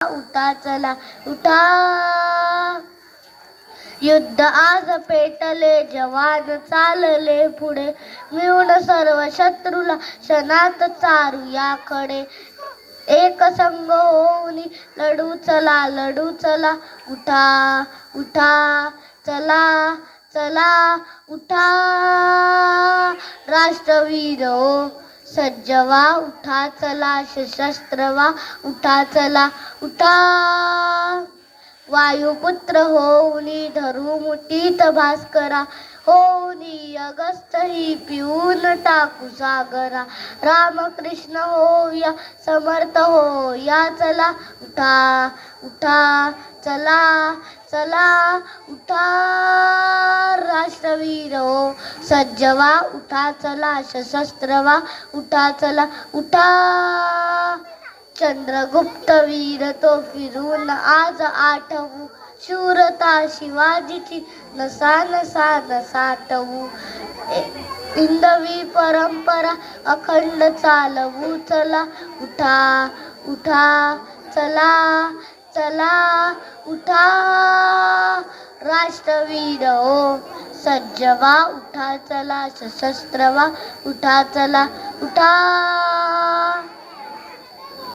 उठा चला उठा, युद्ध आज पेटले, जवान चालले पुढे, मिळून सर्व शत्रूला क्षणात चारूया खडे. एक संघ होऊन लढू चला, उठा उठा चला चला उठा, राष्ट्रवीर हो सज्ज व्हा, उठा चला सशस्त्र व्हा, उठा चला उठा, वायुपुत्र होऊनी धरू मुठीत भास्करा, होऊनी अगस्त ही पिऊन टाकू सागरा, रामकृष्ण होऊया समर्थ होऊया चला, उठा उठा चला चला उठा, राष्ट्रवीर हो सज्ज व्हा, उठा चला सशस्त्र व्हा, उठा चला उठा, चंद्रगुप्त वीर तो फिरून आज आठवू, शूरता शिवाजीची नसा नसा नसाटवू, हिंदवी परंपरा अखंड चालवू चला, उठा उठा चला चला उठा, राष्ट्रवीर हो सज्ज व्हा, उठा चला सशस्त्र व्हा, उठा चला उठा.